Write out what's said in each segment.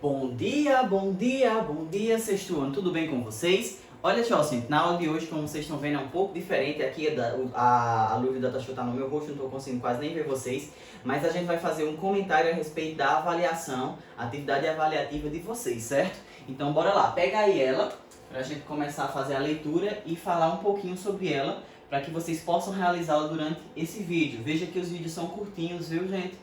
Bom dia, sexto ano, tudo bem com vocês? Olha só, gente, na aula de hoje, como vocês estão vendo, é um pouco diferente. Aqui a luz do DataShow está no meu rosto, não estou conseguindo quase nem ver vocês. Mas a gente vai fazer um comentário a respeito da avaliação, atividade avaliativa de vocês, certo? Então bora lá, pega aí ela, para a gente começar a fazer a leitura e falar um pouquinho sobre ela, para que vocês possam realizá-la durante esse vídeo. Veja que os vídeos são curtinhos, viu, gente?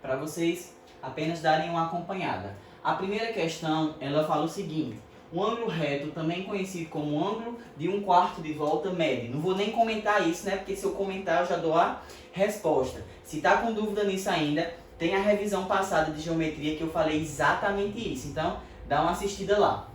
Para vocês apenas darem uma acompanhada. A primeira questão, ela fala o seguinte: o ângulo reto, também conhecido como ângulo de 1/4 de volta, mede. Não vou nem comentar isso, né? Porque se eu comentar eu já dou a resposta. Se tá com dúvida nisso ainda, tem a revisão passada de geometria que eu falei exatamente isso. Então, dá uma assistida lá.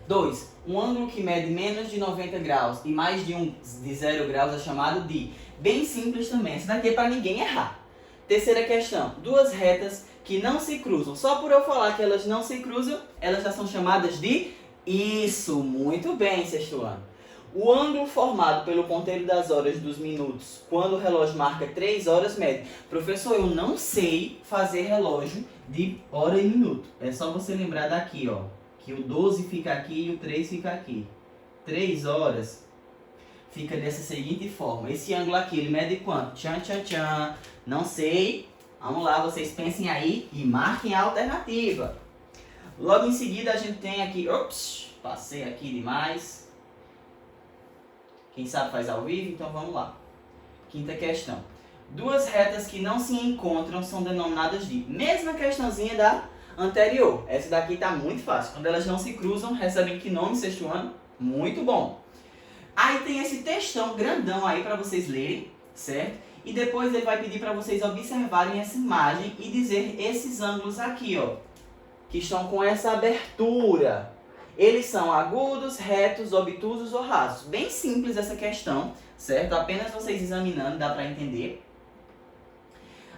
2. Um ângulo que mede menos de 90 graus e mais de 0 graus é chamado de... Bem simples também, essa daqui é para ninguém errar. Terceira questão, duas retas que não se cruzam. Só por eu falar que elas não se cruzam, elas já são chamadas de... Isso, muito bem, sexto ano. O ângulo formado pelo ponteiro das horas dos minutos, quando o relógio marca 3 horas, mede. Professor, eu não sei fazer relógio de hora e minuto. É só você lembrar daqui, ó, que o 12 fica aqui e o 3 fica aqui. 3 horas fica dessa seguinte forma. Esse ângulo aqui, ele mede quanto? Tchan, tchan, tchan. Não sei. Vamos lá, vocês pensem aí e marquem a alternativa. Logo em seguida a gente tem aqui... Ops, passei aqui demais. Quem sabe faz ao vivo, então vamos lá. Quinta questão. Duas retas que não se encontram são denominadas de... Mesma questãozinha da anterior. Essa daqui está muito fácil. Quando elas não se cruzam, recebem que nome, sexto ano? Muito bom. Aí tem esse textão grandão aí para vocês lerem, certo? E depois ele vai pedir para vocês observarem essa imagem e dizer esses ângulos aqui, ó, que estão com essa abertura. Eles são agudos, retos, obtusos ou rasos. Bem simples essa questão, certo? Apenas vocês examinando dá para entender.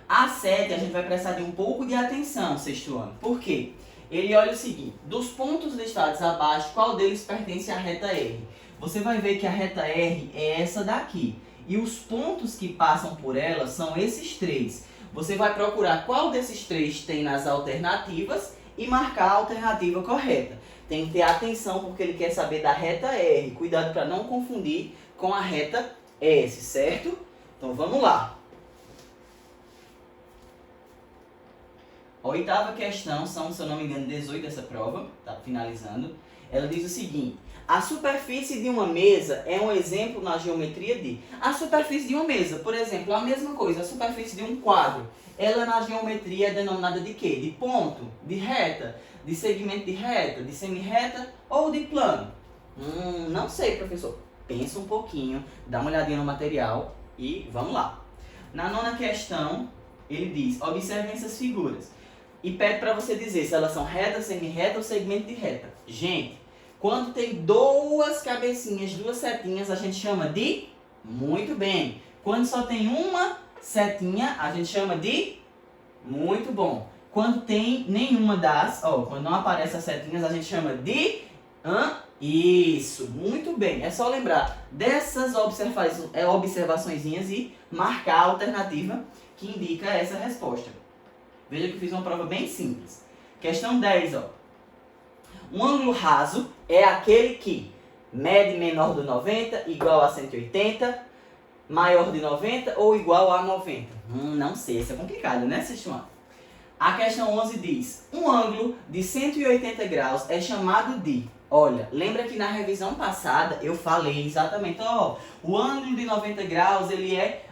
A 7 a gente vai prestar um pouco de atenção, sexto ano. Por quê? Ele olha o seguinte: dos pontos listados abaixo, qual deles pertence à reta R? Você vai ver que a reta R é essa daqui. E os pontos que passam por ela são esses três. Você vai procurar qual desses três tem nas alternativas e marcar a alternativa correta. Tem que ter atenção porque ele quer saber da reta R. Cuidado para não confundir com a reta S, certo? Então vamos lá. A oitava questão, são, se eu não me engano, 18 dessa prova, tá finalizando. Ela diz o seguinte: a superfície de uma mesa é um exemplo na geometria de... A superfície de uma mesa, por exemplo, a mesma coisa, a superfície de um quadro, ela na geometria é denominada de quê? De ponto, de reta, de segmento de reta, de semi-reta ou de plano? Não sei, professor. Pensa um pouquinho, dá uma olhadinha no material e vamos lá. Na nona questão, ele diz: observem essas figuras. E pede para você dizer se elas são reta, semi-reta ou segmento de reta. Gente, quando tem duas cabecinhas, duas setinhas, a gente chama de... Muito bem. Quando só tem uma setinha, a gente chama de... Muito bom. Quando tem nenhuma das... quando não aparece as setinhas, a gente chama de... Isso, muito bem. É só lembrar dessas observaçõezinhas e marcar a alternativa que indica essa resposta. Veja que eu fiz uma prova bem simples. Questão 10, ó. Um ângulo raso é aquele que mede menor de 90, igual a 180, maior de 90 ou igual a 90. Não sei, isso é complicado, né, sexto ano? A questão 11 diz: um ângulo de 180 graus é chamado de... Olha, lembra que na revisão passada eu falei exatamente, o ângulo de 90 graus, ele é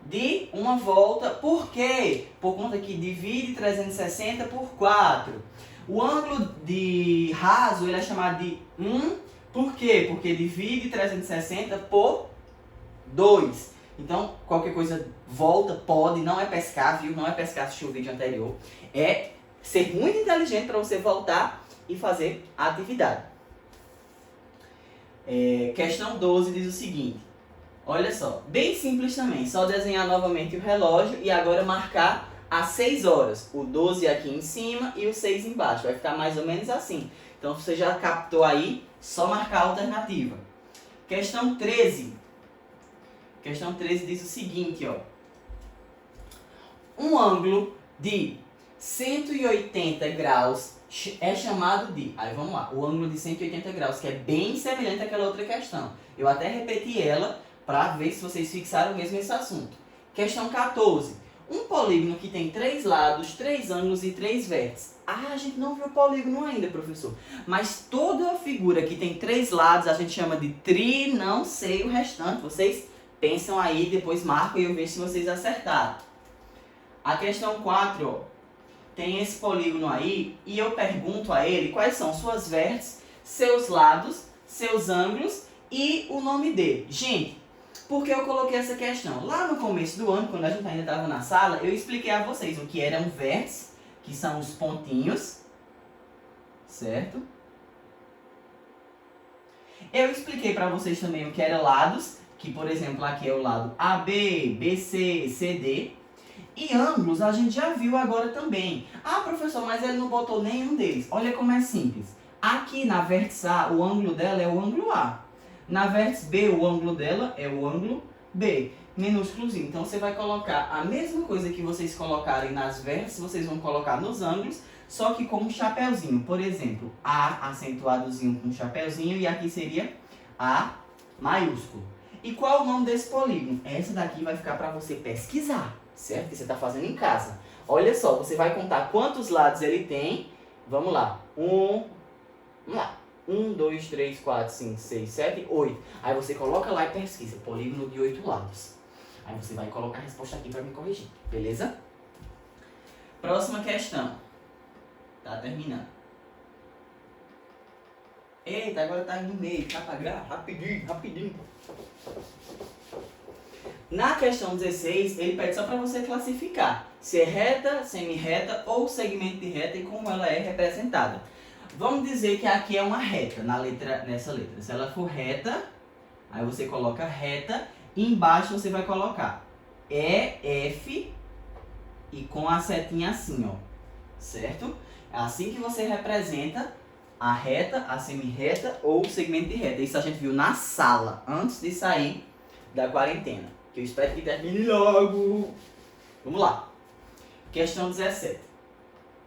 de uma volta. Por quê? Por conta que divide 360 por 4. O ângulo de raso, ele é chamado de por quê? Porque divide 360 por 2. Então, qualquer coisa volta, pode, não é pescar, viu? Não é pescar, assistir o vídeo anterior. É ser muito inteligente para você voltar e fazer a atividade. Questão 12 diz o seguinte: olha só, bem simples também, só desenhar novamente o relógio e agora marcar as 6 horas. O 12 aqui em cima e o 6 embaixo, vai ficar mais ou menos assim. Então você já captou aí, só marcar a alternativa. Questão 13. Questão 13 diz o seguinte, ó: um ângulo de 180 graus é chamado de... Aí vamos lá, o ângulo de 180 graus, que é bem semelhante àquela outra questão. Eu até repeti ela para ver se vocês fixaram mesmo esse assunto. Questão 14. Um polígono que tem 3 lados, 3 ângulos e 3 vértices. Ah, a gente não viu o polígono ainda, professor. Mas toda a figura que tem 3 lados a gente chama de tri, não sei o restante. Vocês pensam aí, depois marcam e eu vejo se vocês acertaram. A questão 4, ó, tem esse polígono aí e eu pergunto a ele quais são suas vértices, seus lados, seus ângulos e o nome dele. Gente, por que eu coloquei essa questão? Lá no começo do ano, quando a gente ainda estava na sala, eu expliquei a vocês o que era um vértice, que são os pontinhos, certo? Eu expliquei para vocês também o que era lados, que por exemplo aqui é o lado AB, BC, CD. E ângulos a gente já viu agora também. Ah, professor, mas ele não botou nenhum deles. Olha como é simples. Aqui na vértice A, o ângulo dela é o ângulo A. Na vértice B, o ângulo dela é o ângulo B. Minúsculozinho. Então, você vai colocar a mesma coisa que vocês colocarem nas vértices, vocês vão colocar nos ângulos, só que com um chapéuzinho. Por exemplo, A acentuadozinho com um chapéuzinho e aqui seria A maiúsculo. E qual o nome desse polígono? Essa daqui vai ficar para você pesquisar, certo? Que você está fazendo em casa. Olha só, você vai contar quantos lados ele tem. Vamos lá. Vamos lá. 1, 2, 3, 4, 5, 6, 7, 8. Aí você coloca lá e pesquisa. Polígono de 8 lados. Aí você vai colocar a resposta aqui para me corrigir. Beleza? Próxima questão. Tá terminando. Eita, agora tá no meio. Tá pra gravar. Rapidinho, rapidinho. Na questão 16, ele pede só para você classificar se é reta, semi-reta ou segmento de reta e como ela é representada. Vamos dizer que aqui é uma reta nessa letra. Se ela for reta, aí você coloca reta e embaixo você vai colocar EF e com a setinha assim, ó. Certo? É assim que você representa a reta, a semi-reta ou o segmento de reta. Isso a gente viu na sala, antes de sair da quarentena. Que eu espero que termine logo. Vamos lá. Questão 17.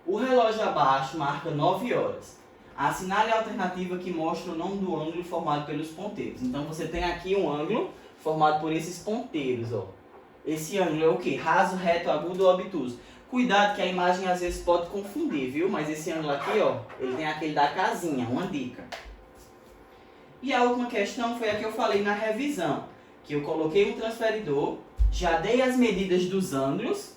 O relógio abaixo marca 9 horas. Assinale a alternativa que mostra o nome do ângulo formado pelos ponteiros. Então você tem aqui um ângulo formado por esses ponteiros, ó. Esse ângulo é o quê? Raso, reto, agudo ou obtuso. Cuidado que a imagem às vezes pode confundir, viu? Mas esse ângulo aqui, ó, ele tem aquele da casinha, uma dica. E a última questão foi a que eu falei na revisão. Que eu coloquei um transferidor, já dei as medidas dos ângulos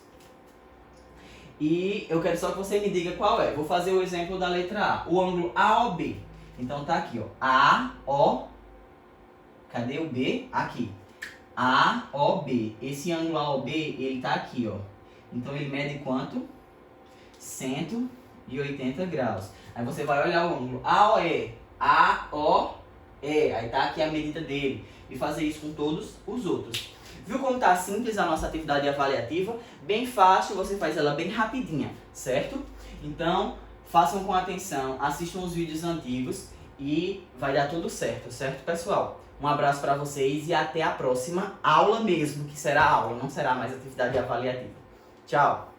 e eu quero só que você me diga qual é. Vou fazer o exemplo da letra A, o ângulo AOB. Então tá aqui, ó, AO, cadê o B? Aqui, AOB. Esse ângulo AOB, ele tá aqui, ó. Então ele mede quanto? 180 graus. Aí você vai olhar o ângulo AOE, AOE, aí tá aqui a medida dele. E fazer isso com todos os outros. Viu como tá simples a nossa atividade avaliativa? Bem fácil, você faz ela bem rapidinha, certo? Então, façam com atenção, assistam os vídeos antigos e vai dar tudo certo, certo, pessoal? Um abraço para vocês e até a próxima aula mesmo, que será aula, não será mais atividade avaliativa. Tchau!